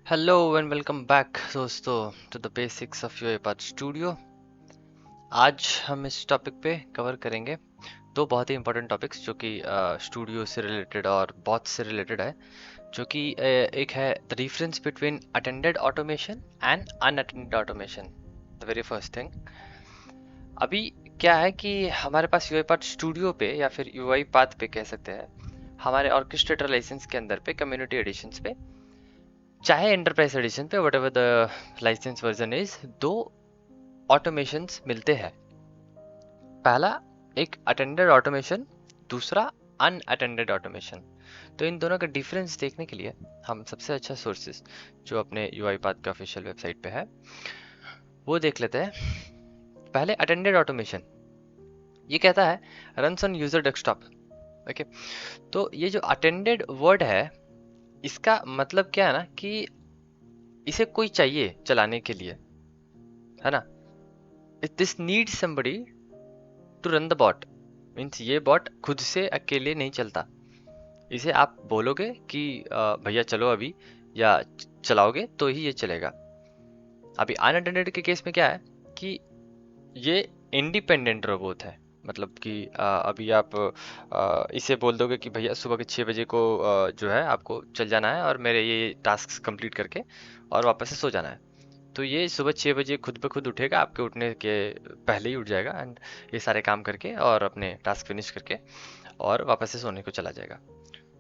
Hello and welcome back दोस्तों to the basics of UiPath studio. आज हम इस टॉपिक पे कवर करेंगे दो बहुत ही इंपॉर्टेंट टॉपिक्स जो कि स्टूडियो से रिलेटेड और बॉट से रिलेटेड है, जो कि एक है the difference between attended automation and unattended automation. The very first thing, अभी क्या है कि हमारे पास UiPath स्टूडियो पे या फिर UiPath पे कह सकते हैं, हमारे ऑर्केस्ट्रेटर लाइसेंस के अंदर पे कम्युनिटी एडिशंस पे चाहे एंटरप्राइज एडिशन पे whatever the licence version is, दो ऑटोमेशंस मिलते हैं। पहला एक अटेंडेड ऑटोमेशन, दूसरा अनअटेंडेड ऑटोमेशन। तो इन दोनों का डिफरेंस देखने के लिए हम सबसे अच्छा सोर्सेज जो अपने UiPath के ऑफिशियल वेबसाइट पे है वो देख लेते हैं। पहले अटेंडेड ऑटोमेशन, ये कहता है runs on user desktop. Okay, तो ये जो अटेंडेड वर्ड है इसका मतलब क्या है ना कि इसे कोई चाहिए चलाने के लिए, है ना। This need somebody to run the bot, means ये बॉट खुद से अकेले नहीं चलता। इसे आप बोलोगे कि भैया चलो अभी, या चलाओगे तो ही ये चलेगा। अभी अनअटेंडेड के केस में क्या है कि ये इंडिपेंडेंट रोबोट है। मतलब कि अभी आप इसे बोल दोगे कि भैया सुबह के 6 बजे को जो है आपको चल जाना है और मेरे ये टास्क कंप्लीट करके और वापस से सो जाना है, तो ये सुबह 6 बजे खुद ब खुद उठेगा, आपके उठने के पहले ही उठ जाएगा एंड ये सारे काम करके और अपने टास्क फिनिश करके और वापस से सोने को चला जाएगा।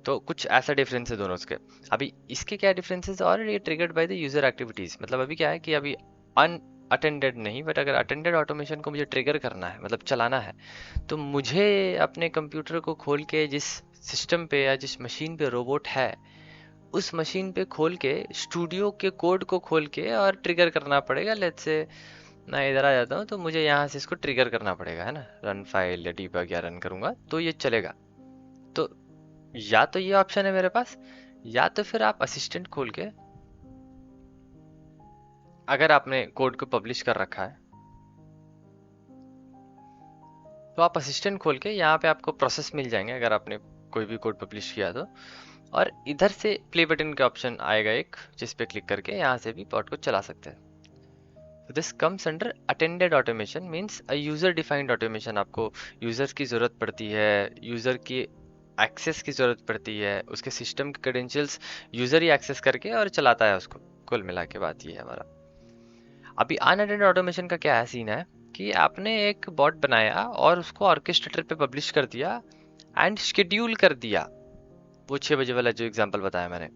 तो कुछ ऐसा डिफरेंस है दोनों के। अभी इसके क्या डिफरेंसेस, और ये triggered by the user activities. मतलब अभी क्या है कि अभी अन अटेंडेड नहीं, बट अगर अटेंडेड ऑटोमेशन को मुझे ट्रिगर करना है, मतलब चलाना है, तो मुझे अपने कंप्यूटर को खोल के जिस सिस्टम पे या जिस मशीन पे रोबोट है उस मशीन पे खोल के स्टूडियो के कोड को खोल के और ट्रिगर करना पड़ेगा। लेट्स से मैं इधर आ जाता हूँ तो मुझे यहाँ से इसको ट्रिगर करना पड़ेगा, है ना। रन फाइल या डीबग या रन करूंगा तो ये चलेगा। तो या तो ये ऑप्शन है मेरे पास, या तो फिर आप असिस्टेंट खोल के, अगर आपने कोड को पब्लिश कर रखा है तो आप असिस्टेंट खोल के यहाँ पे आपको प्रोसेस मिल जाएंगे अगर आपने कोई भी कोड पब्लिश किया तो। और इधर से प्ले बटन का ऑप्शन आएगा एक, जिस पे क्लिक करके यहाँ से भी बॉट को चला सकते हैं। So this comes under attended automation, means a user defined automation। आपको यूजर की जरूरत पड़ती है, यूजर की एक्सेस की जरूरत पड़ती है, उसके सिस्टम के क्रेडेंशियल्स यूजर ही एक्सेस करके और चलाता है उसको। कुल मिला के बात ये है हमारा। अभी अनअटेंडेड ऑटोमेशन का क्या है सीन है कि आपने एक बॉट बनाया और उसको ऑर्केस्ट्रेटर पे पब्लिश कर दिया एंड शेड्यूल कर दिया, वो 6 बजे वाला जो एग्जांपल बताया मैंने।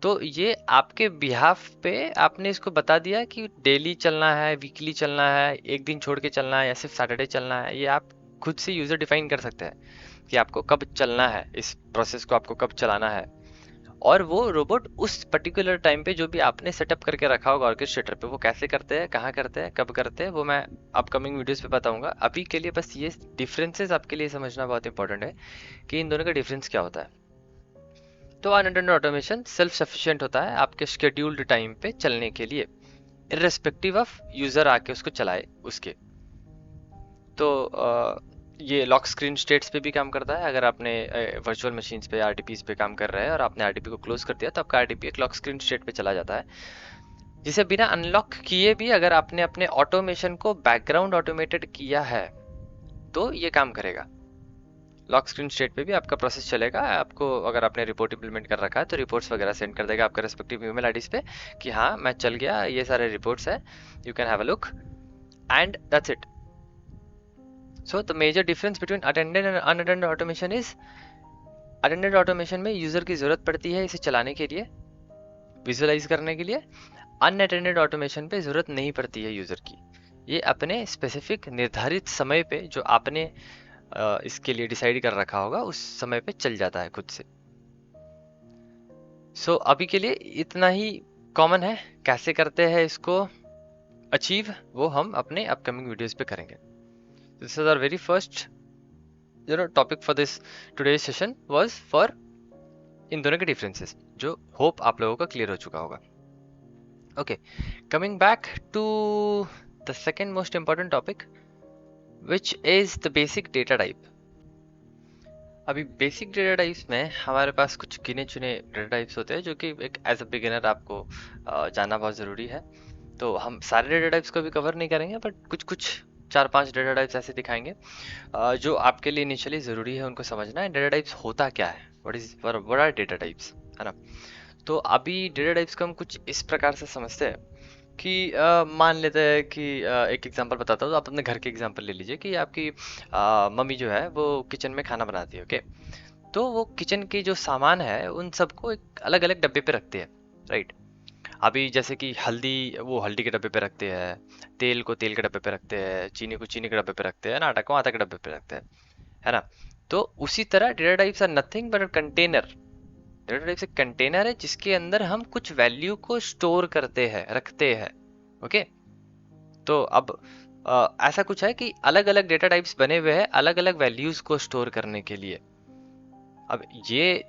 तो ये आपके बिहाफ पे आपने इसको बता दिया कि डेली चलना है, वीकली चलना है, एक दिन छोड़ के चलना है या सिर्फ सैटरडे चलना है। ये आप खुद से यूजर डिफाइन कर सकते हैं कि आपको कब चलना है, इस प्रोसेस को आपको कब चलाना है। और वो रोबोट उस पर्टिकुलर टाइम पे जो भी आपने सेटअप करके रखा होगा ऑर्केस्ट्रेटर पे, वो कैसे करते हैं, कहाँ करते हैं, कब करते हैं, वो मैं अपकमिंग वीडियोस पे बताऊंगा। अभी के लिए बस ये डिफरेंसेस आपके लिए समझना बहुत इंपॉर्टेंट है कि इन दोनों का डिफरेंस क्या होता है। तो अनअटेंडेड ऑटोमेशन सेल्फ सफिशिएंट होता है आपके शेड्यूल्ड टाइम पे चलने के लिए, इर्रेस्पेक्टिव ऑफ यूजर आके उसको चलाए उसके। तो ये लॉक स्क्रीन स्टेट्स पे भी काम करता है। अगर आपने वर्चुअल मशीन्स पे आरटीपीज पे काम कर रहे हैं और आपने आरटीपी को क्लोज कर दिया तो आपका आरटीपी एक लॉक स्क्रीन स्टेट पे चला जाता है, जिसे बिना अनलॉक किए भी अगर आपने अपने ऑटोमेशन को बैकग्राउंड ऑटोमेटेड किया है तो ये काम करेगा। लॉक स्क्रीन स्टेट पे भी आपका प्रोसेस चलेगा। आपको अगर आपने रिपोर्ट इंप्लीमेंट कर रखा है तो रिपोर्ट्स वगैरह सेंड कर देगा आपका रेस्पेक्टिव ईमेल आईडीज पे कि हाँ मैं चल गया, ये सारे रिपोर्ट्स है, you can have a look and that's it. So the major difference between attended and unattended automation is, attended automation में यूजर की जरूरत पड़ती है इसे चलाने के लिए, विजुअलाइज करने के लिए। अनअटेंडेड ऑटोमेशन पे जरूरत नहीं पड़ती है यूजर की, ये अपने स्पेसिफिक निर्धारित समय पे जो आपने इसके लिए डिसाइड कर रखा होगा उस समय पे चल जाता है खुद से। सो अभी के लिए इतना ही कॉमन है। कैसे करते हैं इसको अचीव, वो हम अपने अपकमिंग वीडियोस पे करेंगे। This is our very first topic for this today session was for इन दोनों के डिफरेंसेस, जो होप आप लोगों का क्लियर हो चुका होगा। Okay, coming back to the second most important topic, which is the basic data type. अभी बेसिक डेटा टाइप्स में हमारे पास कुछ गिने चुने डेटा टाइप्स होते हैं जो कि एक एज अ बिगिनर आपको जानना बहुत ज़रूरी है। तो हम सारे डेटा टाइप्स को भी कवर नहीं करेंगे, बट कुछ कुछ 4-5 डेटा टाइप्स ऐसे दिखाएंगे जो आपके लिए इनिशियली ज़रूरी है उनको समझना है। डेटा टाइप्स होता क्या है, व्हाट आर डेटा टाइप्स, है ना। तो अभी डेटा टाइप्स को हम कुछ इस प्रकार से समझते हैं कि मान लेते हैं कि एक एग्जांपल बताता हूँ। तो आप अपने घर के एग्जांपल ले लीजिए कि आपकी मम्मी जो है वो किचन में खाना बनाती है, ओके। तो वो किचन के जो सामान है उन सबको एक अलग अलग डब्बे पे रखते हैं, राइट। अभी जैसे कि हल्दी, वो हल्दी के डब्बे पे रखते हैं, तेल को तेल के डब्बे पे रखते हैं, चीनी को चीनी के डब्बे पे रखते हैं ना, आटा को आटा के डब्बे पे रखते हैं, है ना। तो उसी तरह data types are nothing but container. Data types एक कंटेनर है जिसके अंदर हम कुछ वैल्यू को स्टोर करते हैं, रखते हैं, ओके। तो अब ऐसा कुछ है कि अलग अलग डेटा टाइप्स बने हुए हैं अलग अलग वैल्यूज को स्टोर करने के लिए। अब ये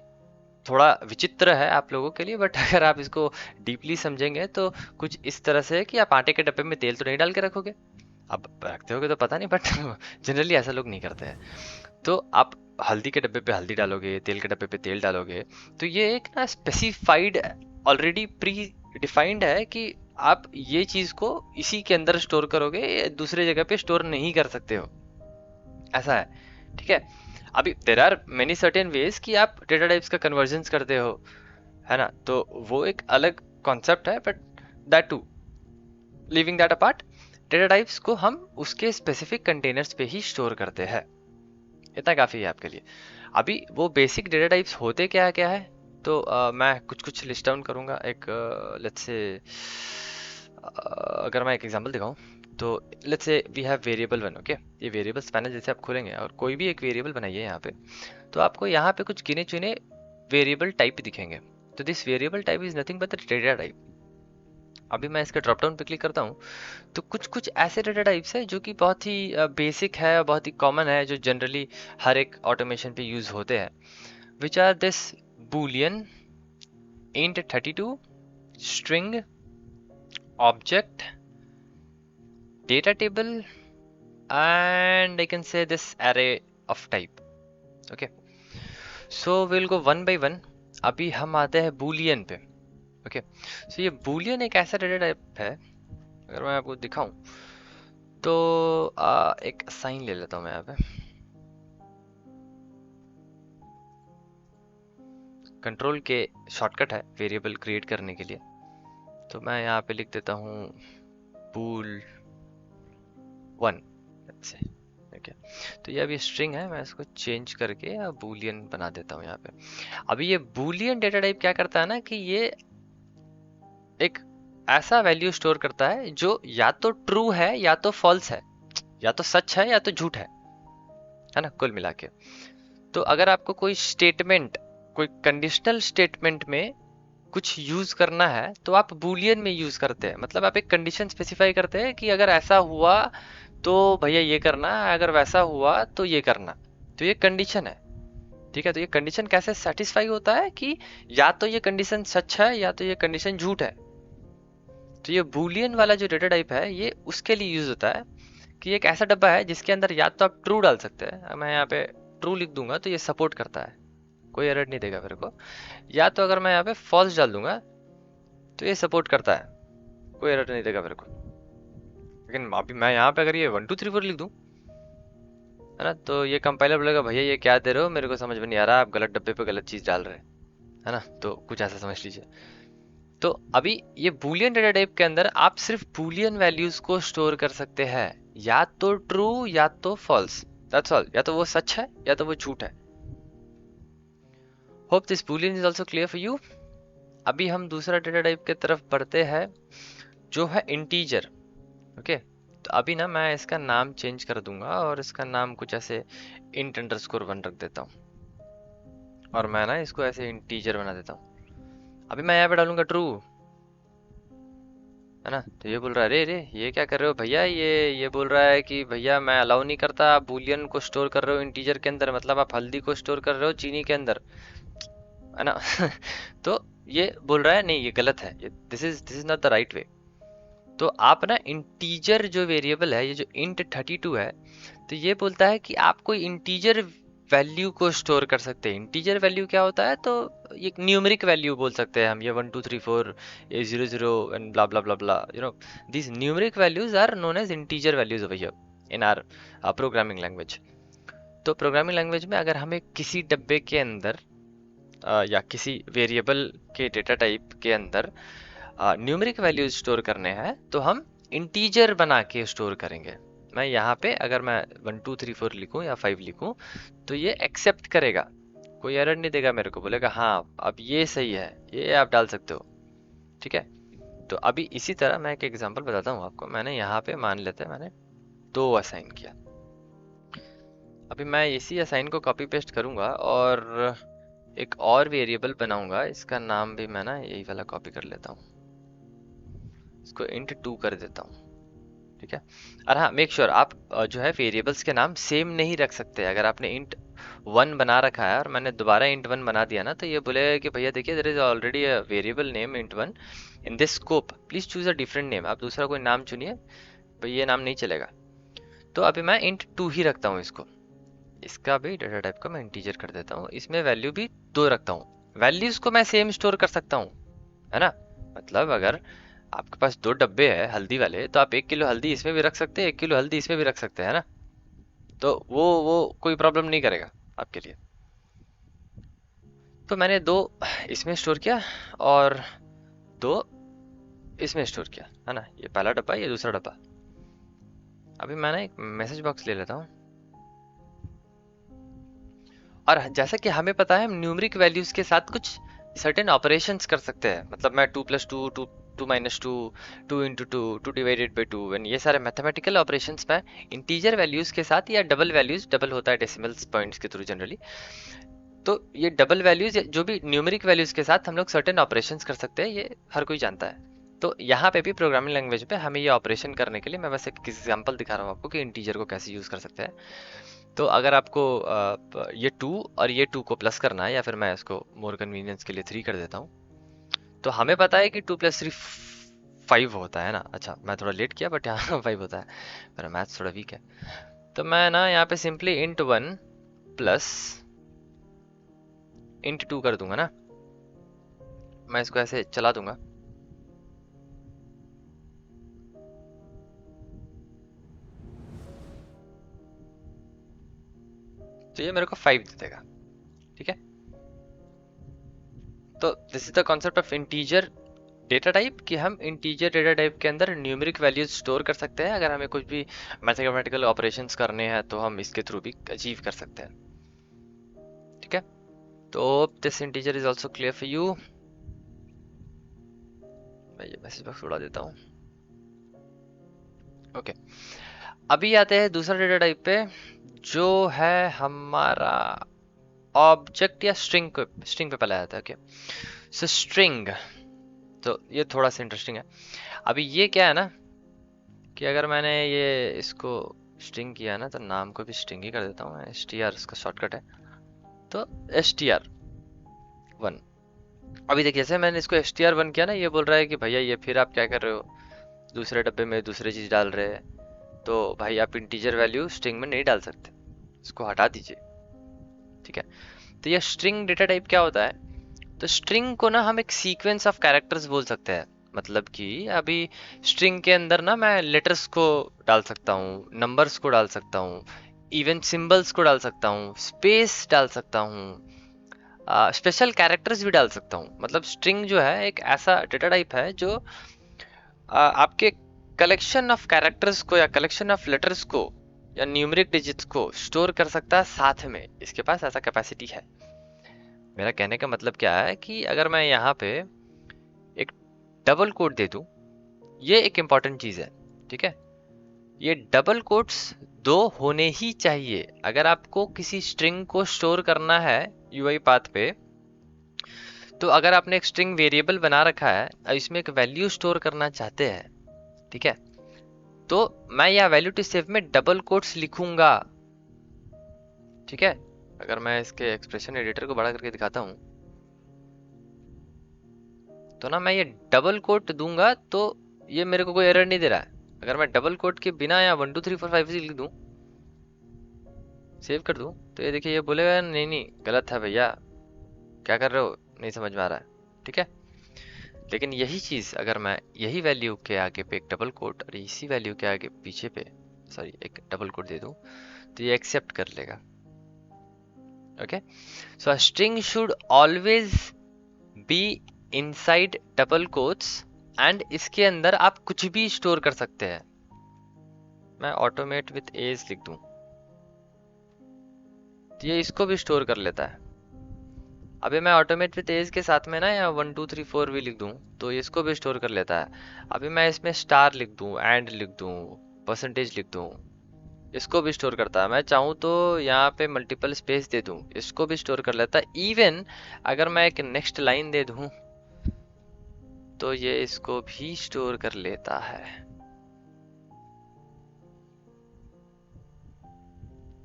थोड़ा विचित्र है आप लोगों के लिए, बट अगर आप इसको डीपली समझेंगे तो कुछ इस तरह से है कि आप आटे के डब्बे में तेल तो नहीं डाल के रखोगे। अब रखते होगे तो पता नहीं, बट जनरली ऐसा लोग नहीं करते हैं। तो आप हल्दी के डब्बे पे हल्दी डालोगे, तेल के डब्बे पे तेल डालोगे, तो ये एक ना स्पेसिफाइड, ऑलरेडी प्री डिफाइंड है कि आप ये चीज को इसी के अंदर स्टोर करोगे, दूसरे जगह पे स्टोर नहीं कर सकते हो, ऐसा है, ठीक है। अभी there are many certain ways कि आप डेटा टाइप्स का कन्वर्जन करते हो, है ना। तो वो एक अलग कॉन्सेप्ट है, but that too, leaving that apart, data types को हम उसके स्पेसिफिक कंटेनर्स पे ही स्टोर करते हैं। इतना काफी है आपके लिए। अभी वो बेसिक डेटा टाइप्स होते क्या क्या है, तो मैं कुछ कुछ लिस्ट डाउन करूंगा। एक लेट्स से अगर मैं एक एग्जांपल दिखाऊं, तो let's say we have variable one, okay. ये वेरिएबल्स पैनल जैसे आप खोलेंगे और कोई भी एक वेरिएबल बनाइए यहाँ पे, तो आपको यहाँ पे कुछ गिने चुने वेरिएबल टाइप दिखेंगे। तो this variable type is nothing but the data type. अभी मैं इसका ड्रॉप डाउन पे क्लिक करता हूँ, तो कुछ कुछ ऐसे डेटा टाइप्स है जो कि बहुत ही बेसिक है, बहुत ही कॉमन है, जो जनरली हर एक ऑटोमेशन पे यूज होते हैं, which are this boolean, int 32, string, object, data table, and I can say this array of type, okay. So we'll go one by one. अभी हम आते हैं boolean पे, ओके। सो ये boolean एक ऐसा डेटा टाइप है, अगर मैं आपको दिखाऊं तो एक साइन ले लेता हूं मैं यहाँ पे। कंट्रोल के शॉर्टकट है वेरिएबल क्रिएट करने के लिए, तो मैं यहाँ पे लिख देता हूँ bool 1 से, ठीक है। तो ये अभी स्ट्रिंग है, मैं इसको चेंज करके बूलियन बना देता हूँ यहाँ पे। अभी ये बूलियन डेटा टाइप क्या करता है ना, कि ये एक ऐसा वैल्यू स्टोर करता है जो या तो ट्रू है या तो फॉल्स है, या तो सच है या तो झूठ है ना, कुल मिला के। तो अगर आपको कोई स्टेटमेंट, कोई कंडीशनल स्टेटमेंट में कुछ यूज करना है तो आप बूलियन में यूज करते हैं। मतलब आप एक कंडीशन स्पेसिफाई करते हैं कि अगर ऐसा हुआ तो भैया ये करना, अगर वैसा हुआ तो ये करना। तो ये कंडीशन है, ठीक है। तो ये कंडीशन कैसे सेटिस्फाई होता है कि या तो ये कंडीशन सच है या तो ये कंडीशन झूठ है। तो ये बूलियन वाला जो डेटा टाइप है ये उसके लिए यूज होता है कि एक ऐसा डब्बा है जिसके अंदर या तो आप ट्रू डाल सकते हैं, मैं यहाँ पे ट्रू लिख दूंगा तो ये सपोर्ट करता है, कोई एरर नहीं देगा मेरे को। या तो अगर मैं यहाँ पे फॉल्स डाल दूंगा तो ये सपोर्ट करता है, कोई एरर नहीं देगा मेरे को। लेकिन अभी मैं यहाँ पे अगर ये 1 2 3 4 लिख दूं, है ना, तो ये कंपाइलर बोलेगा भैया ये क्या दे रहे हो, मेरे को समझ में नहीं आ रहा, आप गलत डब्बे पे गलत चीज डाल रहे हैं, है ना। तो कुछ ऐसा समझ लीजिए। तो अभी ये बूलियन डेटा टाइप के अंदर आप सिर्फ बूलियन वैल्यूज को स्टोर कर सकते हैं, या तो ट्रू या तो फॉल्स, दैट्स ऑल। या तो वो सच है या तो वो झूठ है। Hope this Boolean is also clear for you. अभी हम दूसरा डेटा टाइप के तरफ बढ़ते हैं जो है इंटीजर, ओके। तो अभी ना मैं इसका नाम चेंज कर दूंगा और इसका नाम कुछ ऐसे int अंडरस्कोर 1 रख देता हूँ, और मैं ना इसको ऐसे इंटीजर बना देता हूँ। अभी मैं यहाँ पे डालूंगा ट्रू, है ना। तो ये बोल रहा है अरे रे ये क्या कर रहे हो भैया, ये बोल रहा है कि भैया मैं अलाउ नहीं करता, आप बूलियन को स्टोर कर रहे हो इंटीजर के अंदर, मतलब आप हल्दी को स्टोर कर रहे हो चीनी के अंदर, है ना। तो ये बोल रहा है नहीं ये गलत है, this is not the right way. तो आप ना इंटीजर जो वेरिएबल है, ये जो int 32 है, तो ये बोलता है कि आप कोई इंटीजर वैल्यू को स्टोर कर सकते हैं। इंटीजर वैल्यू क्या होता है, तो एक न्यूमेरिक वैल्यू बोल सकते हैं हम, ये 1 2 3 4 ये 0 0 and blah blah blah blah, you know these numeric values are known as integer values over here in our programming language. तो प्रोग्रामिंग लैंग्वेज में अगर हमें किसी डब्बे के अंदर या किसी वेरिएबल के डेटा टाइप के अंदर न्यूमेरिक वैल्यूज स्टोर करने हैं तो हम इंटीजर बना के स्टोर करेंगे। मैं यहाँ पे अगर मैं 1 2 3 4 लिखूं या 5 लिखूं तो ये एक्सेप्ट करेगा, कोई एरर नहीं देगा, मेरे को बोलेगा हाँ अब ये सही है, ये आप डाल सकते हो। ठीक है, तो अभी इसी तरह मैं एक एग्जांपल बताता हूँ आपको। मैंने यहाँ पे मान लेते हैं मैंने 2 असाइन किया। अभी मैं इसी असाइन को कॉपी पेस्ट करूंगा और एक और वेरिएबल बनाऊंगा, इसका नाम भी मैं ना यही वाला कॉपी कर लेता हूँ, इसको int 2 कर देता हूँ। ठीक है, और हाँ मेक श्योर आप जो है वेरिएबल्स के नाम सेम नहीं रख सकते। अगर आपने int 1 बना रखा है और मैंने दोबारा int 1 बना दिया ना, तो ये बोलेगा कि भैया देखिए there is already a variable name int 1 in this scope, please choose a different name. आप दूसरा कोई नाम चुनिए, भाई ये नाम नहीं चलेगा। तो अभी मैं int 2 ही रखता हूँ इसको, इसका भी डेटा टाइप को मैं इंटीजर कर देता हूँ, इसमें वैल्यू भी 2 रखता हूँ। वैल्यूज को मैं सेम स्टोर कर सकता हूँ, है ना। मतलब अगर आपके पास 2 डब्बे है हल्दी वाले, तो आप 1 किलो हल्दी इसमें भी रख सकते हैं, 1 किलो हल्दी इसमें भी रख सकते हैं, है ना। तो वो कोई प्रॉब्लम नहीं करेगा आपके लिए। तो मैंने 2 इसमें स्टोर किया और 2 इसमें स्टोर किया, है ना। ये पहला डब्बा, ये दूसरा डब्बा। अभी मैं ना एक मैसेज बॉक्स ले लेता हूँ, और जैसा कि हमें पता है हम न्यूमेरिक वैल्यूज के साथ कुछ सर्टेन ऑपरेशंस कर सकते हैं। मतलब मैं 2 + 2 2 2 - 2 2 × 2 2 डिवाइडेड बाई 2 एंड ये सारे मैथमेटिकल ऑपरेशंस में इंटीजर वैल्यूज के साथ, या डबल वैल्यूज, डबल होता है डेसिमल्स पॉइंट्स के थ्रू जनरली, तो ये डबल वैल्यूज जो भी न्यूमेरिक वैल्यूज के साथ हम लोग सर्टेन ऑपरेशंस कर सकते हैं, ये हर कोई जानता है। तो यहाँ पे भी प्रोग्रामिंग लैंग्वेज पे हमें ये ऑपरेशन करने के लिए मैं बस एक एग्जांपल दिखा रहा हूँ आपको कि इंटीजर को कैसे यूज कर सकते हैं। तो अगर आपको ये 2 और ये 2 को प्लस करना है, या फिर मैं इसको मोर कन्वीनियंस के लिए 3 कर देता हूँ, तो हमें पता है कि 2 + 3 5 होता है ना। अच्छा मैं थोड़ा लेट किया बट यहाँ 5 होता है, मेरा मैथ्स थोड़ा वीक है। तो मैं ना यहाँ पे सिंपली int 1 प्लस int 2 कर दूंगा ना। मैं इसको ऐसे चला दूंगा, तो ये मेरे को 5 दे देगा। ठीक है, तो this is the concept of integer data type, कि हम इंटीजर डेटा टाइप के अंदर न्यूमेरिक वैल्यूज स्टोर कर सकते हैं। अगर हमें कुछ भी मैथमेटिकल ऑपरेशंस करने हैं तो हम इसके थ्रू भी अचीव कर सकते हैं। ठीक है, तो this integer is also clear for you. मैं ये मैसेज बॉक्स उड़ा देता हूँ। ओके, अभी आते हैं दूसरा डेटा टाइप पे, जो है हमारा ऑब्जेक्ट या स्ट्रिंग पे पहले आता है। ओके, सो स्ट्रिंग, तो ये थोड़ा सा इंटरेस्टिंग है। अभी ये क्या है ना, कि अगर मैंने ये इसको स्ट्रिंग किया ना, तो नाम को भी स्ट्रिंग ही कर देता हूँ, str इसका शॉर्टकट है, तो str1। अभी देखिए जैसे मैंने इसको str1 किया ना, ये बोल रहा है कि भैया ये फिर आप क्या कर रहे हो, दूसरे डब्बे में दूसरी चीज डाल रहे हैं, तो भाई आप इंटीजर वैल्यू स्ट्रिंग में नहीं डाल सकते, इसको हटा दीजिए। ठीक है, तो ये स्ट्रिंग डेटा टाइप क्या होता है, तो स्ट्रिंग को ना हम एक सीक्वेंस ऑफ कैरेक्टर्स बोल सकते हैं। मतलब कि अभी स्ट्रिंग के अंदर ना मैं लेटर्स को डाल सकता हूँ, नंबर्स को डाल सकता हूँ, इवन सिंबल्स को डाल सकता हूँ, स्पेस डाल सकता हूँ, स्पेशल कैरेक्टर्स भी डाल सकता हूँ। मतलब स्ट्रिंग जो है एक ऐसा डेटा टाइप है जो आपके कलेक्शन ऑफ कैरेक्टर्स को या कलेक्शन ऑफ लेटर्स को या न्यूमेरिक डिजिट्स को स्टोर कर सकता है साथ में, इसके पास ऐसा कैपेसिटी है। मेरा कहने का मतलब क्या है कि अगर मैं यहाँ पे एक डबल कोट दे दूं, ये एक इंपॉर्टेंट चीज है। ठीक है, ये डबल कोट्स 2 होने ही चाहिए। अगर आपको किसी स्ट्रिंग को स्टोर करना है यूआई पाथ पे, तो अगर आपने एक स्ट्रिंग वेरिएबल बना रखा है और इसमें एक वैल्यू स्टोर करना चाहते हैं, ठीक है, तो मैं यह वैल्यू टू सेव में डबल कोट्स लिखूंगा। ठीक है, अगर मैं इसके एक्सप्रेशन एडिटर को बड़ा करके दिखाता हूं, तो ना मैं ये डबल कोट दूंगा तो ये मेरे को कोई एरर नहीं दे रहा है। अगर मैं डबल कोट के बिना या 1 2 3 4 5 6 लिख दूं, सेव कर दूं तो ये देखिए ये बोलेगा नहीं नहीं गलत है भैया, क्या कर रहे हो, नहीं समझ में आ रहा है, ठीक है। लेकिन यही चीज अगर मैं यही वैल्यू के आगे पे एक डबल कोट और इसी वैल्यू के आगे पीछे पे सॉरी एक डबल कोट दे दूं तो ये एक्सेप्ट कर लेगा। Okay, so a string should always be inside double quotes and इसके अंदर आप कुछ भी स्टोर कर सकते हैं। मैं ऑटोमेट विथ एज लिख दूं तो ये इसको भी स्टोर कर लेता है। अभी मैं ऑटोमेट विथ एज के साथ में ना या 1 2 3 4 भी लिख दूं तो ये इसको भी स्टोर कर लेता है। अभी मैं इसमें स्टार लिख दूं, एंड लिख दूं, परसेंटेज लिख दूं, इसको भी स्टोर करता है। मैं चाहूँ तो यहाँ पे मल्टीपल स्पेस दे दूं, इसको भी स्टोर कर लेता है। इवन अगर मैं एक नेक्स्ट लाइन दे दूं तो ये इसको भी स्टोर कर लेता है।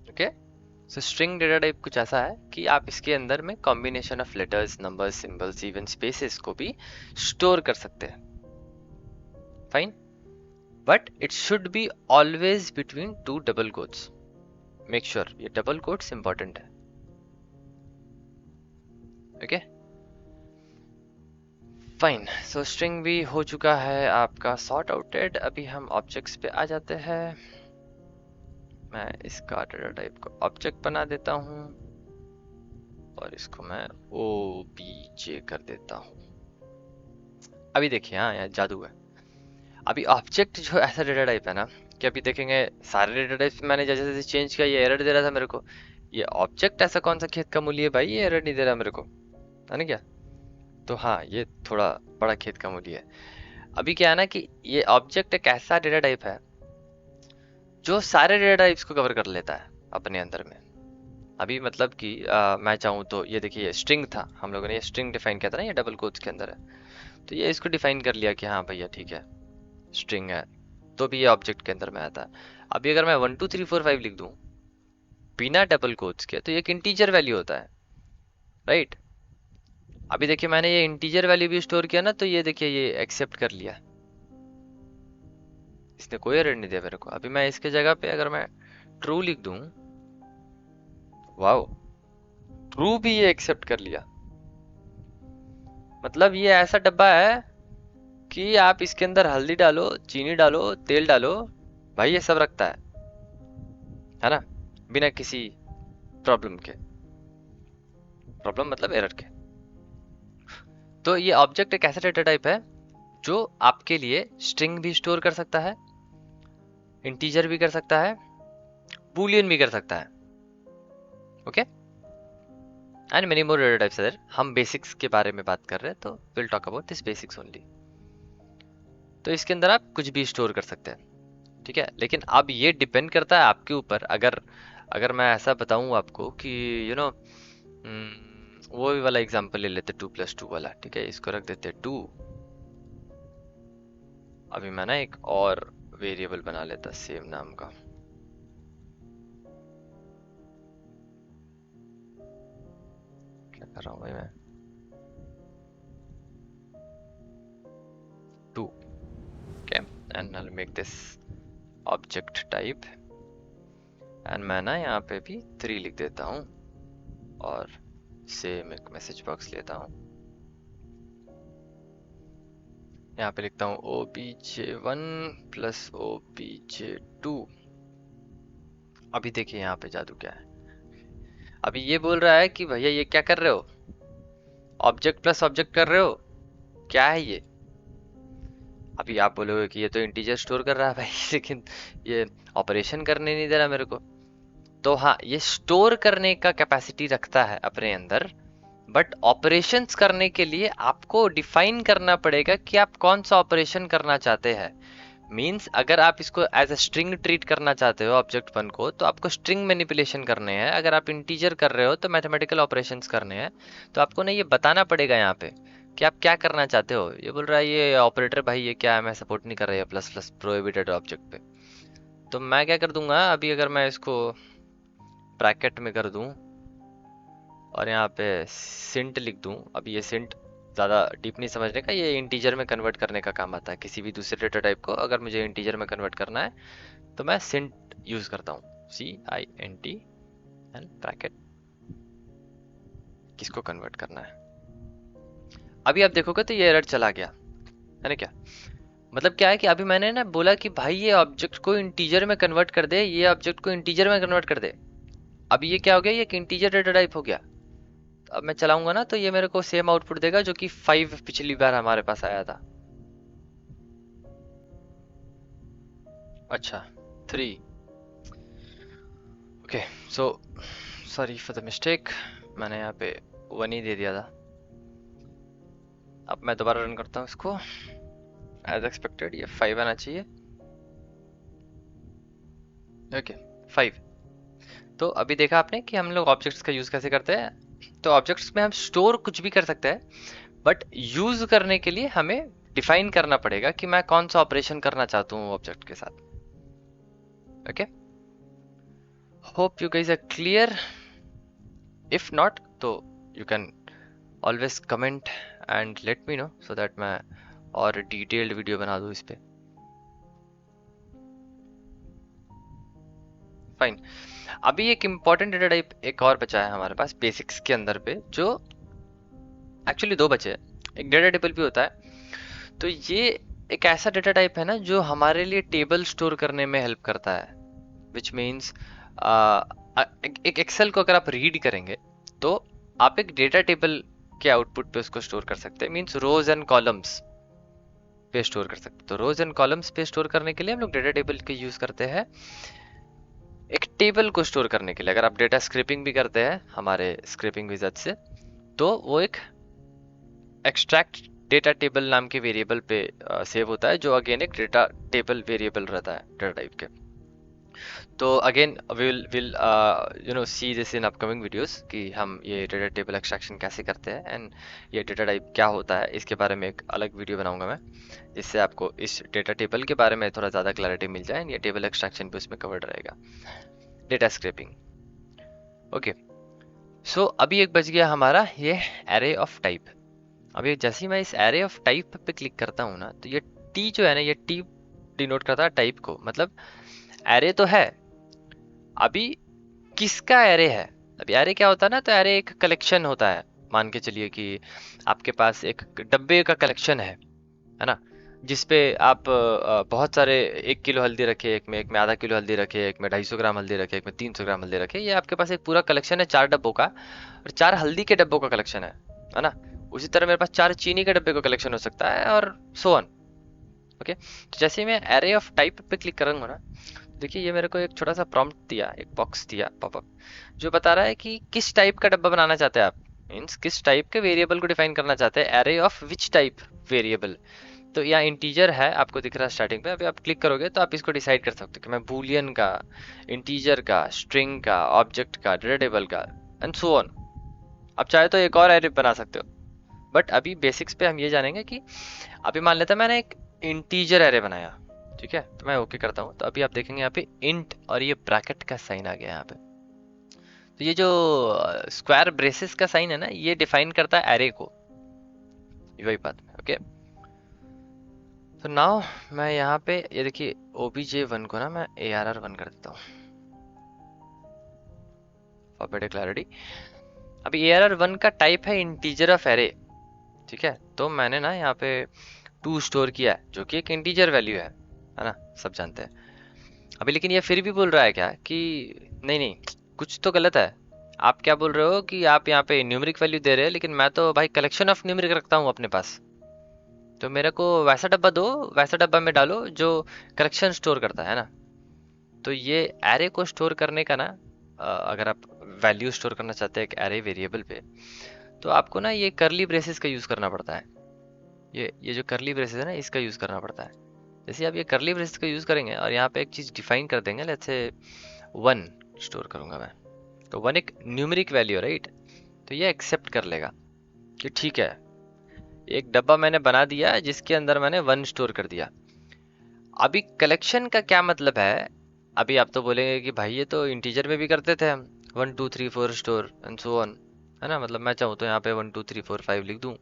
ओके, सो स्ट्रिंग डेटा टाइप कुछ ऐसा है कि आप इसके अंदर में combination of letters, numbers, symbols, even spaces को भी स्टोर कर सकते हैं। Fine, but it should be always between two double quotes. Make sure ये डबल कोट्स इंपॉर्टेंट है। ओके फाइन, सो स्ट्रिंग भी हो चुका है आपका सॉर्ट आउटेड। अभी हम ऑब्जेक्ट्स पे आ जाते हैं। मैं इसका डेटा टाइप को ऑब्जेक्ट बना देता हूँ और इसको मैं ओबीजे कर देता हूँ। अभी देखिए हाँ यार जादू है। अभी ऑब्जेक्ट जो ऐसा डेटा टाइप है ना कि अभी देखेंगे सारे डेटा टाइप्स मैंने जैसे जैसे चेंज किया ये एरर दे रहा था मेरे को। ये ऑब्जेक्ट ऐसा कौन सा खेत का मूल्य है भाई, ये एरर नहीं दे रहा मेरे को, है ना क्या। तो हाँ ये थोड़ा बड़ा खेत का मूल्य है। अभी क्या है ना कि ये ऑब्जेक्ट एक ऐसा डेटा टाइप है जो सारे डेटा टाइप्स को कवर कर लेता है अपने अंदर में। अभी मतलब कि मैं चाहूँ तो ये देखिए ये स्ट्रिंग था, हम लोगों ने ये स्ट्रिंग डिफाइन किया था ना, ये डबल कोट्स के अंदर है। तो ये इसको डिफाइन कर लिया कि हाँ भैया ठीक है स्ट्रिंग है, तो भी ये ऑब्जेक्ट के अंदर में आता है। अभी अगर मैं 1 2 3 4 5 लिख दूं बिना डबल कोट्स के तो ये एक इंटीजर वैल्यू होता है, राइट। अभी देखिए मैंने ये इंटीजर वैल्यू भी स्टोर किया ना तो ये देखिए ये एक्सेप्ट कर लिया, इसने कोई एरर नहीं दिया मेरे को। अभी मैं इसके जगह पे अगर मैं ट्रू लिख दूं, वाओ ट्रू भी ये एक्सेप्ट कर लिया। मतलब ये ऐसा डब्बा है कि आप इसके अंदर हल्दी डालो, चीनी डालो, तेल डालो, भाई ये सब रखता है ना, बिना किसी प्रॉब्लम के। प्रॉब्लम मतलब एरर के। तो ये ऑब्जेक्ट एक ऐसा डेटा टाइप है जो आपके लिए स्ट्रिंग भी स्टोर कर सकता है, इंटीजर भी कर सकता है, बूलियन भी कर सकता है। Okay, and many more data types are. हम बेसिक्स के बारे में बात कर रहे हैं तो will talk about this basics only. तो इसके अंदर आप कुछ भी स्टोर कर सकते हैं, ठीक है। लेकिन अब ये डिपेंड करता है आपके ऊपर। अगर अगर मैं ऐसा बताऊं आपको कि यू नो वो भी वाला एग्जांपल ले लेते 2 + 2 वाला, ठीक है, इसको रख देते 2। अभी मैं ना एक और वेरिएबल बना लेता सेम नाम का। क्या कर रहा हूँ भाई मैं, 2, okay, and I make this object type and मैं ना यहाँ पे भी 3 लिख देता हूँ और सेम एक मैसेज बॉक्स लेता हूँ। यहाँ पे लिखता हूँ obj1 + obj2। अभी देखिए यहाँ पे जादू क्या है। अभी ये बोल रहा है कि भैया ये क्या कर रहे हो, ऑब्जेक्ट प्लस ऑब्जेक्ट कर रहे हो, क्या है ये। अभी आप बोलोगे कि ये तो इंटीजर स्टोर कर रहा है भाई लेकिन ये ऑपरेशन करने नहीं दे रहा मेरे को। तो हाँ ये स्टोर करने का कैपेसिटी रखता है अपने अंदर, बट ऑपरेशंस करने के लिए आपको डिफाइन करना पड़ेगा कि आप कौन सा ऑपरेशन करना चाहते हैं। मीन्स अगर आप इसको एज अ स्ट्रिंग ट्रीट करना चाहते हो ऑब्जेक्ट वन को तो आपको स्ट्रिंग मैनिपुलेशन करने हैं। अगर आप इंटीजर कर रहे हो तो मैथमेटिकल ऑपरेशंस करने हैं। तो आपको ना ये बताना पड़ेगा यहाँ पे कि आप क्या करना चाहते हो। ये बोल रहा है ये ऑपरेटर भाई ये क्या है, मैं सपोर्ट नहीं कर रहा है प्लस प्लस प्रोहिबिटेड ऑब्जेक्ट पे। तो मैं क्या कर दूंगा, अभी अगर मैं इसको ब्रैकेट में कर दूं और यहाँ पे सिंट लिख दूं। अभी ये सिंट ज़्यादा डीप नहीं समझने का, ये इंटीजर में कन्वर्ट करने का काम आता है। किसी भी दूसरे डेटा टाइप को अगर मुझे इंटीजर में कन्वर्ट करना है तो मैं सिंट यूज़ करता हूँ, CINT। एंड ब्रैकेट किसको कन्वर्ट करना है। अभी आप देखोगे तो ये एरर चला गया है ना। क्या मतलब क्या है कि अभी मैंने ना बोला कि भाई ये ऑब्जेक्ट को इंटीजर में कन्वर्ट कर दे, ये ऑब्जेक्ट को इंटीजर में कन्वर्ट कर दे। अभी ये क्या हो गया, ये एक इंटीजर डेटा टाइप हो गया। तो अब मैं चलाऊंगा ना तो ये मेरे को सेम आउटपुट देगा जो कि 5 पिछली बार हमारे पास आया था। अच्छा 3। Okay so sorry for the mistake, मैंने यहाँ पे 1 ही दे दिया था। अब मैं दोबारा रन करता हूँ इसको। एज एक्सपेक्टेड ये 5 आना चाहिए। ओके 5। तो अभी देखा आपने कि हम लोग ऑब्जेक्ट्स का यूज कैसे करते हैं। तो ऑब्जेक्ट्स में हम स्टोर कुछ भी कर सकते हैं, बट यूज करने के लिए हमें डिफाइन करना पड़ेगा कि मैं कौन सा ऑपरेशन करना चाहता हूँ ऑब्जेक्ट के साथ। Okay, hope you guys are clear. If not तो you can always comment and let me know so that मैं और डिटेल्ड वीडियो बना दूँ इस पे। फाइन। अभी एक इम्पॉर्टेंट डेटा टाइप एक और बचा है हमारे पास बेसिक्स के अंदर पे, जो एक्चुअली 2 बचे हैं। एक डेटा टेबल भी होता है। तो ये एक ऐसा डेटा टाइप है ना जो हमारे लिए टेबल स्टोर करने में हेल्प करता है। विच मीन्स एक एक्सेल को अगर आप रीड करेंगे तो आप एक डेटा टेबल के आउटपुट पे उसको स्टोर कर सकते हैं। मीन्स रोज एंड कॉलम्स पे स्टोर कर सकते हैं। तो रोज एंड कॉलम्स पे स्टोर करने के लिए हम लोग डेटा टेबल के यूज करते हैं एक टेबल को स्टोर करने के लिए। अगर आप डेटा स्क्रैपिंग भी करते हैं हमारे स्क्रैपिंग विजार्ड से, तो वो एक एक्सट्रैक्ट डेटा टेबल नाम के वेरिएबल पे सेव होता है, जो अगेन एक डेटा टेबल वेरिएबल रहता है डेटा टाइप के। तो again will you know see this in upcoming videos कि हम ये डेटा टेबल एक्सट्रैक्शन कैसे करते हैं एंड ये डेटा टाइप क्या होता है। इसके बारे में एक अलग वीडियो बनाऊंगा मैं, जिससे आपको इस डेटा टेबल के बारे में थोड़ा ज़्यादा क्लैरिटी मिल जाए। ये टेबल एक्सट्रैक्शन भी उसमें कवर्ड रहेगा, डेटा स्क्रैपिंग। ओके सो अभी एक बच गया हमारा ये एरे ऑफ टाइप। अभी जैसे ही मैं इस एरे ऑफ टाइप पे क्लिक करता हूँ ना, तो ये टी जो है ना, ये टी डिनोट करता है टाइप को। मतलब एरे तो है, अभी किसका एरे है। अभी एरे क्या होता है ना, तो एरे एक कलेक्शन होता है। मान के चलिए कि आपके पास एक डब्बे का कलेक्शन है ना, जिसपे आप बहुत सारे 1 किलो हल्दी रखे, एक में आधा किलो हल्दी रखे, एक में 250 ग्राम हल्दी रखे, एक में 300 ग्राम हल्दी रखे। ये आपके पास एक पूरा कलेक्शन है 4 डब्बों का, और 4 हल्दी के डब्बों का कलेक्शन है ना। उसी तरह मेरे पास 4 चीनी के डब्बे का कलेक्शन हो सकता है और सो ऑन। ओके, तो जैसे ही मैं एरे ऑफ टाइप पे क्लिक करूंगा ना, देखिए ये मेरे को एक छोटा सा प्रॉम्प्ट दिया, एक बॉक्स दिया पॉपअप, जो बता रहा है कि किस टाइप का डब्बा बनाना चाहते हैं आप। मीन्स किस टाइप के वेरिएबल को डिफाइन करना चाहते हैं, array of which type variable. तो यहाँ इंटीजर है आपको दिख रहा है स्टार्टिंग पे। अभी आप क्लिक करोगे तो आप इसको डिसाइड कर सकते हो कि मैं बूलियन का, इंटीजर का, स्ट्रिंग का, ऑब्जेक्ट का, डेटा टेबल का एंड सो ऑन। आप चाहे तो एक और एरे बना सकते हो, बट अभी बेसिक्स पे हम ये जानेंगे कि अभी मान लेते हैं मैंने एक इंटीजर एरे बनाया, ठीक है। तो मैं ओके करता हूँ, तो अभी आप देखेंगे यहाँ पे इंट और ये ब्रैकेट का साइन आ गया यहाँ पे। तो ये जो स्क्वायर ब्रेसेस का साइन है ना, ये डिफाइन करता है एरे को वही बात में। ओके तो नाउ मैं यहाँ पे ये देखिए obj1 को ना मैं arr1 कर देता हूँ फॉर बेटर क्लैरिटी। अभी arr1 का टाइप है इंटीजर ऑफ एरे, ठीक है। तो मैंने ना यहाँ पे 2 स्टोर किया है, जो कि एक इंटीजर वैल्यू है ना, सब जानते हैं। अभी लेकिन ये फिर भी बोल रहा है क्या कि नहीं नहीं, कुछ तो गलत है। आप क्या बोल रहे हो कि आप यहाँ पे न्यूमेरिक वैल्यू दे रहे हैं, लेकिन मैं तो भाई कलेक्शन ऑफ न्यूमेरिक रखता हूँ अपने पास। तो मेरे को वैसा डब्बा दो, वैसा डब्बा में डालो जो कलेक्शन स्टोर करता है ना। तो ये एरे को स्टोर करने का ना, अगर आप वैल्यू स्टोर करना चाहते हैं एक एरे वेरिएबल पे, तो आपको ना ये करली ब्रेसेस का यूज करना पड़ता है। ये जो करली ब्रेसेस है ना, इसका यूज करना पड़ता है। जैसे आप ये करली ब्रेसेस का यूज करेंगे और यहाँ पे एक चीज डिफाइन कर देंगे, लेट्स से 1 स्टोर करूंगा मैं, तो 1 एक न्यूमेरिक वैल्यू राइट। तो ये एक्सेप्ट कर लेगा कि ठीक है, एक डब्बा मैंने बना दिया जिसके अंदर मैंने 1 स्टोर कर दिया। अभी कलेक्शन का क्या मतलब है। अभी आप तो बोलेंगे कि भाई ये तो इंटीजर में भी करते थे हम, 1 2 3 4 स्टोर एंड सो ऑन, है ना। मतलब मैं चाहूँ तो यहाँ पे 1 2 3 4 5 लिख दूँ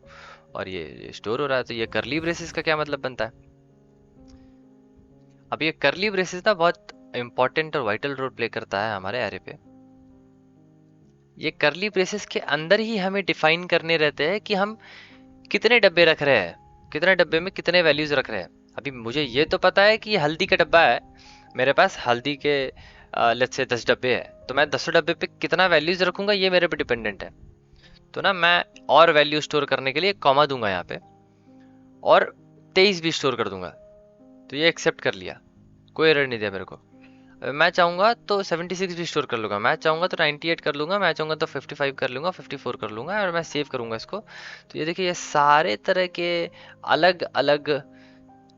और ये स्टोर हो रहा है। तो ये करली ब्रेसेस का क्या मतलब बनता है। अब ये करली ब्रेसेस ना बहुत इंपॉर्टेंट और वाइटल रोल प्ले करता है हमारे एरे पे। ये करली ब्रेसेस के अंदर ही हमें डिफाइन करने रहते हैं कि हम कितने डब्बे रख रहे हैं, कितने डब्बे में कितने वैल्यूज रख रहे हैं। अभी मुझे ये तो पता है कि ये हल्दी का डब्बा है, मेरे पास हल्दी के लेट्स से 10 डब्बे है, तो मैं 10 डब्बे पे कितना वैल्यूज रखूंगा ये मेरे पे डिपेंडेंट है। तो ना मैं और वैल्यू स्टोर करने के लिए कॉमा दूंगा यहाँ पे, और 23 भी स्टोर कर दूंगा। तो ये एक्सेप्ट कर लिया, कोई एरर नहीं दिया मेरे को। मैं चाहूंगा तो 76 भी स्टोर कर लूंगा, मैं चाहूंगा तो 98 कर लूंगा, मैं चाहूंगा तो 55 कर लूंगा, 54 कर लूंगा, और मैं सेव करूंगा इसको। तो ये देखिए, ये सारे तरह के अलग अलग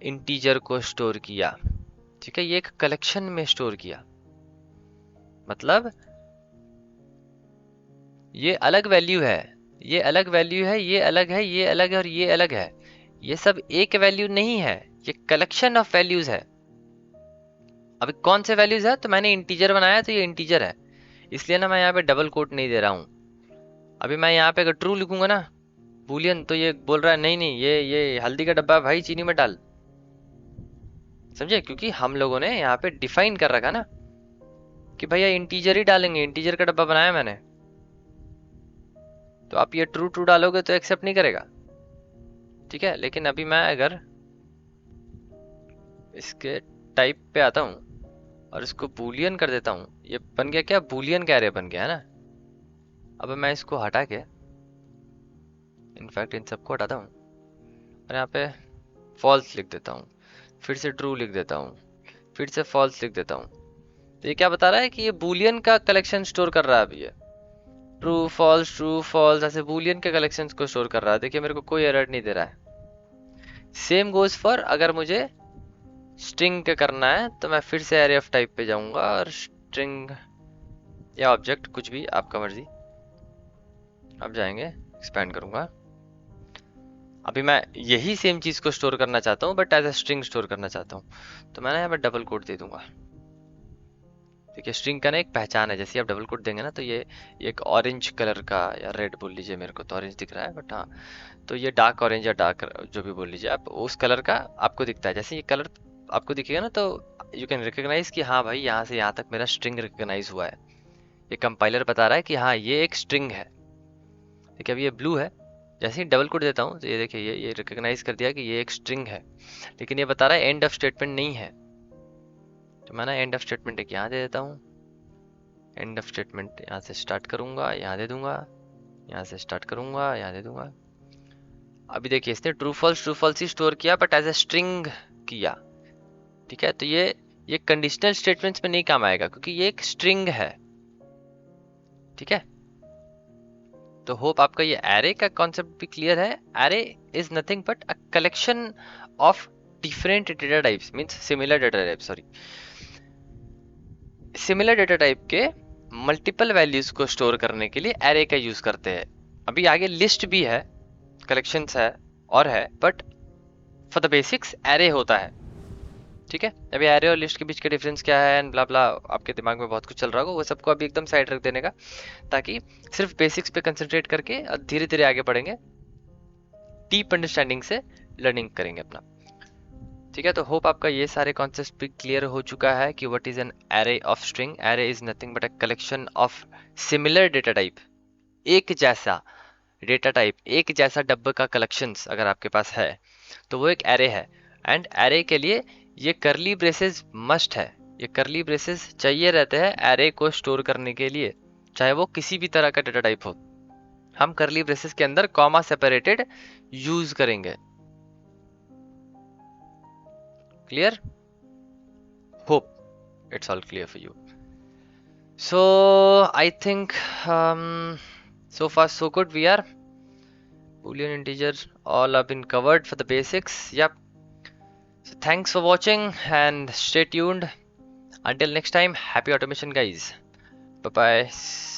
इंटीजर को स्टोर किया। ठीक है, ये एक कलेक्शन में स्टोर किया, मतलब ये अलग वैल्यू है, ये अलग वैल्यू है, ये अलग है, ये अलग है, और ये अलग है। ये सब एक वैल्यू नहीं है, ये कलेक्शन ऑफ वैल्यूज है। अभी कौन से वैल्यूज है, तो मैंने इंटीजर बनाया तो ये इंटीजर है, इसलिए ना मैं यहाँ पे डबल कोट नहीं दे रहा हूँ। अभी मैं यहाँ पे अगर ट्रू लिखूंगा ना बूलियन, तो ये बोल रहा है नहीं नहीं, ये हल्दी का डब्बा है भाई, चीनी मत डाल। समझे, क्योंकि हम लोगों ने यहाँ पे डिफाइन कर रखा ना कि भैया इंटीजर ही डालेंगे, इंटीजर का डब्बा बनाया मैंने। तो आप ये ट्रू ट्रू डालोगे तो एक्सेप्ट नहीं करेगा। ठीक है, लेकिन अभी मैं अगर इसके टाइप पे आता हूँ और इसको बूलियन कर देता हूँ, ये बन गया क्या, बूलियन कैरे बन गया है ना। अब मैं इसको हटा के, इनफैक्ट इन सबको हटाता हूँ और यहाँ पे फॉल्स लिख देता हूँ, फिर से ट्रू लिख देता हूँ, फिर से फॉल्स लिख देता हूँ। तो ये क्या बता रहा है कि ये बूलियन का कलेक्शन स्टोर कर रहा है। अभी ये ट्रू फॉल्स ऐसे बूलियन के कलेक्शन को स्टोर कर रहा है। देखिए मेरे को कोई एरर नहीं दे रहा है। सेम गोज फॉर अगर मुझे स्ट्रिंग का करना है, तो मैं फिर से एरे ऑफ टाइप पे जाऊंगा और स्ट्रिंग या ऑब्जेक्ट कुछ भी आपका मर्जी, अब जाएंगे एक्सपेंड करूंगा। अभी मैं यही सेम चीज को स्टोर करना चाहता हूँ but as a string store करना चाहता हूँ, तो मैं ना यहाँ पे डबल कोट दे दूंगा। देखिए स्ट्रिंग का ना एक पहचान है, जैसे आप डबल कोट देंगे ना तो ये एक ऑरेंज कलर का, या रेड बोल लीजिए, मेरे को तो ऑरेंज दिख रहा है बट हाँ, तो ये डार्क ऑरेंज या डार्क जो भी बोल लीजिए आप, उस कलर का आपको दिखता है। जैसे ये कलर आपको दिखेगा ना तो यू कैन रिकॉग्नाइज कि हाँ भाई यहाँ से यहाँ तक मेरा स्ट्रिंग रिकॉग्नाइज हुआ है। ये कंपाइलर बता रहा है कि हाँ ये एक स्ट्रिंग है। देखिए अभी ये ब्लू है, जैसे ही डबल कोट देता हूँ तो ये देखिए ये रिकॉग्नाइज कर दिया कि ये एक स्ट्रिंग है, लेकिन ये बता रहा है एंड ऑफ स्टेटमेंट नहीं है। तो मैं ना एंड ऑफ स्टेटमेंट एक यहाँ दे देता हूँ, एंड ऑफ स्टेटमेंट यहाँ से स्टार्ट करूंगा, यहाँ दे दूंगा, यहाँ से स्टार्ट करूंगा, यहाँ दे दूंगा। अभी देखिए इसने ट्रू फॉल्स ही स्टोर किया बट एज ए स्ट्रिंग किया। ठीक है, तो ये कंडीशनल स्टेटमेंट्स में नहीं काम आएगा क्योंकि ये एक स्ट्रिंग है। ठीक है, तो होप आपका ये एरे का कॉन्सेप्ट भी क्लियर है। Array is nothing but a collection of different data types, means similar data type, sorry, similar data type के मल्टीपल वैल्यूज को स्टोर करने के लिए एरे का यूज करते हैं। अभी आगे लिस्ट भी है, कलेक्शंस है और है, but for the basics array होता है। ठीक है, अभी एरे और लिस्ट के बीच का डिफरेंस क्या है एंड ब्ला ब्ला, आपके दिमाग में बहुत कुछ चल रहा होगा, वो सबको अभी एकदम साइड रख देने का, ताकि सिर्फ बेसिक्स पे कंसंट्रेट करके धीरे धीरे आगे बढ़ेंगे, डीप अंडरस्टैंडिंग से लर्निंग करेंगे अपना। ठीक है, तो होप आपका ये सारे कॉन्सेप्ट भी क्लियर हो चुका है कि what is an array of string. Array is nothing but a collection of similar data type, एक जैसा डेटा टाइप, एक जैसा डब्बे का कलेक्शंस अगर आपके पास है तो वो एक एरे है। एंड एरे के लिए ये करली ब्रेसेस मस्ट है, ये करली ब्रेसेस चाहिए रहते हैं एरे को स्टोर करने के लिए, चाहे वो किसी भी तरह का डेटा टाइप हो। हम करली ब्रेसेस के अंदर कॉमा सेपरेटेड यूज करेंगे। Clear? Hope it's all clear for you. So I think so far so good. We are Boolean integer all have been covered for the basics. Yep. So thanks for watching and stay tuned. Until next time, happy automation guys. Bye bye.